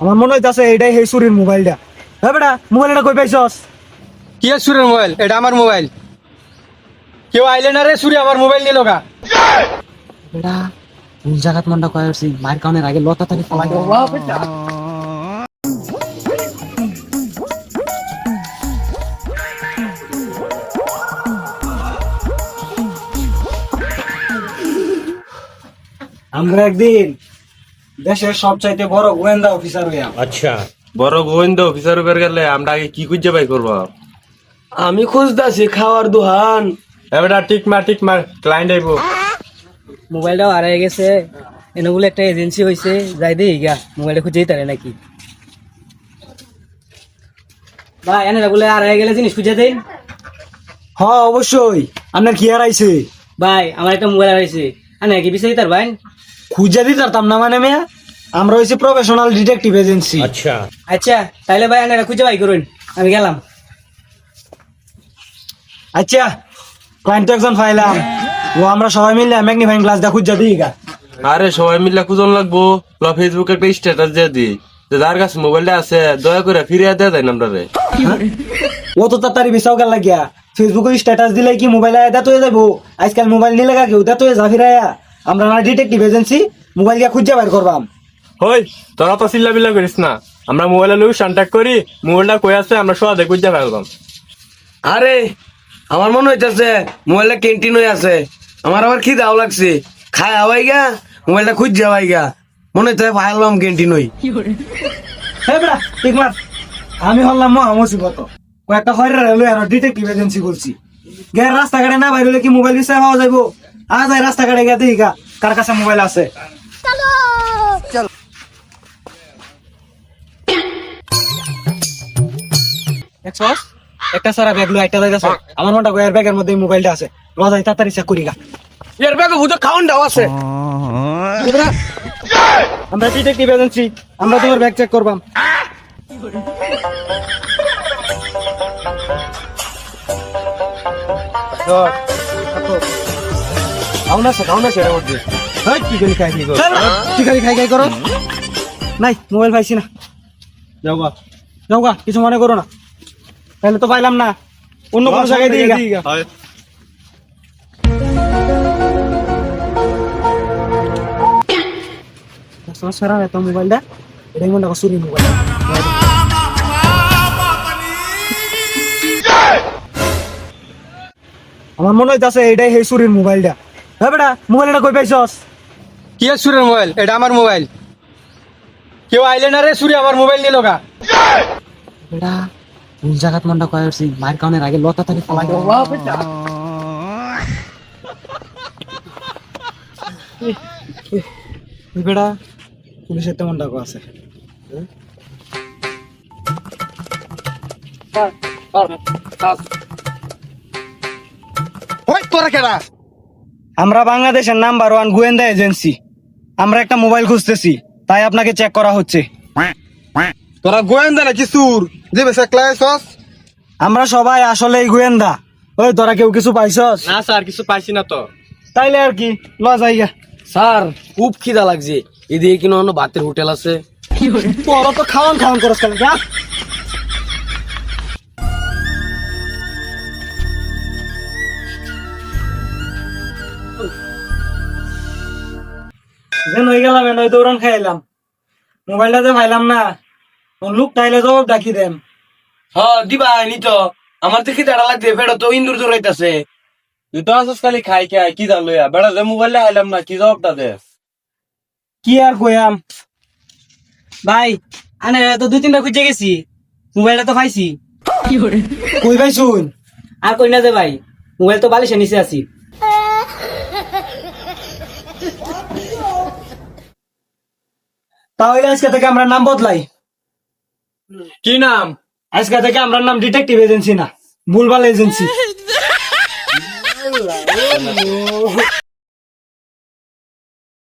আমার মনে হইতাছে এইটাই সেই চুরির মোবাইলটা। হ্যাঁ বেটা, মোবাইলটা কই পাইছস? কি আর সুরের মোবাইল? এটা আমার মোবাইল। কেউ আইলে না রে, সুরি আমার মোবাইল নিয়ে লগা। বেটা ভুল জায়গাত মনটা কয়েছি, মায়ের কারণের আগে লতা তাকে ফলাই দেবো। আমরা একদিন দেশের সবচাইতে বড় গোয়েন্দা অফিসার হইয়াম। আচ্ছা, বড় গোয়েন্দা অফিসার উপর গেলে আমরা আগে কি খুঁজে বাই করবো? আমি খুঁজতাছি খাওয়ার দোকান। এবার টিক মার ক্লায়েন্ট আইবো। মোবাইলটাও হারিয়ে গেছে, এনে বলে একটা এজেন্সি হয়েছে, যাই দিই গা মোবাইলটা খুঁজেই তারে নাকি। ভাই এনে বলে হারিয়ে গেলে জিনিস খুঁজে দিন। হ্যাঁ অবশ্যই, আপনার কি হারাইছে? ভাই আমার একটা মোবাইল হারাইছে, এনে কি বিষয় তার ভাই? খুঁজে দিতে পারতাম না মানে মেয়া, আমরা হইছি প্রফেশনাল ডিটেকটিভ এজেন্সি। আচ্ছা, আচ্ছা তাইলে ভাই এনে খুঁজে ভাই করুন, আমি গেলাম। আচ্ছা ক্লায়েন্ট তো একজন পাইলাম, ও আমরা সবাই মিলে ম্যাগনিফাইং গ্লাস দা খুঁজে দিই গা। আরে সবাই মিলে খুঁজন লাগবো। ফেসবুকে একটা স্ট্যাটাস দিয়ে দিই যে যার কাছে মোবাইলটা আছে দয়া করে ফিরিয়ে দেয় দেয় আমরা রে। ও তো তাড়াতাড়ি বিছাও গেল লাগিয়া, ফেসবুকে স্ট্যাটাস দিলে কি মোবাইল আয়া দেত হয়ে যাবো? আজকাল মোবাইল নিলে গা কেউ দেত হয়ে যা ফিরাইয়া। আমরা না ডিটেকটিভ এজেন্সি, মোবাইল গিয়া খুঁজে বের করবাম। হই তোরা তো চিল্লা বিল্লা করিস না, আমরা মোবাইলে লই কন্ট্যাক্ট করি, মোবাইলটা কই আছে আমরা সবাই খুঁজে ফেলবাম। আরে আমার মনে হইতাছে মোবাইলটা ক্যান্টিন হয়ে আছে। আমার আবার কি দাও লাগছে, খায় আওয়াই গা মোবাইলটা খুঁজ যাওয়াই গা। মনে হইতাছে ভাইলাম ক্যান্টিন হই। হ্যাঁ বেড়া ঠিক মার, আমি হলাম মহামসিবত। কয়েকটা হয়রা লই আর ডিটেকটিভ এজেন্সি করছি। গের রাস্তাঘাটে না বাইরে কি মোবাইল বিষয় পাওয়া যাইবো? আজ এই রাস্তাঘাটে গিয়ে দেখি গা কার কাছে মোবাইল আছে। দেখছস? একটা সারা ব্যাগ লই একটা যাইতাছে, আমার মনটা গয়ার ব্যাগের মধ্যে মোবাইলটা আছে। লজাই তাড়াতাড়ি চেক করি গা। এর ব্যাগে হুজুর খাওন দাও আছে। আমরা ডিটেকটিভ এজেন্সি, আমরা তোমার ব্যাগ চেক করবাম। খাই করো নাই, মোবাইল পাইছি না। যাও গা, কিছু মনে করো না। তাহলে তো পাইলাম না, অন্য কোনো জায়গায় দিয়ে গা। সারা এত মোবাইলটা, এটাই মনে করো চুরি মোবাইল। আমার মনে হইতাছে এইটাই সেই চুরির মোবাইলটা। হ্যাঁ বেটা, মোবাইলটা কই পাইছস? কি আর সুরের মোবাইল? এটা আমার মোবাইল। কেউ আইলে না রে, সুরি আমার মোবাইল নিয়ে লগা। বেটা ভুল জায়গাত মনটা কয়েছি, মায়ের কারণের আগে লতা তাকে ফলাই দেবো। বেটা পুলিশের তেমন ডাকো আছে। ওই তোরা কেডা? আমরা বাংলাদেশের নাম্বার 1 গোয়েন্দা এজেন্সি। আমরা একটা মোবাইল খুঁজতেছি, তাই আপনাকে চেক করা হচ্ছে। তোরা গোয়েন্দা নাকি সুর যে বেসা ক্লাস? আমরা সবাই আসলেই গোয়েন্দা। ওই তোরা কেউ কিছু পাইছস? না স্যার, কিছু পাইছি না তো। তাইলে আর কি, ল যাইগা। স্যার খুব খিদা লাগছে, এদিকে কিনা অন্য ভাতের হোটেল আছে। তোরা তো খাওয়ান করস কেন? যা যেন হয়ে গেলাম, এনে দৌড়ান খাইলাম, মোবাইলটা যে ভাইলাম না। লোক তাইলে জবাব ডাকি দেন। হ্যাঁ দিবা নি তো, আমার তো খিদাটা লাগছে, ফেরত তো ইন্দুর জোরাইতাছে। তুই তো আসস খালি খাই খাই, কি জান লইয়া বেড়া যে মোবাইলটা হাইলাম না, কি জবাবটা দে? কি আর কইয়াম? ভাই আনে তো 2-3টা খুঁজে গেছি, মোবাইলটা তো পাইছি। কই পাইছুন? আর কই না যে ভাই, মোবাইল তো বালিশের নিচে আছি। তাহলে আজকে থেকে আমরা নাম বদলাই। কি নাম? আজকে থেকে আমরা নাম ডিটেকটিভ এজেন্সি না, ভুলভাল এজেন্সি।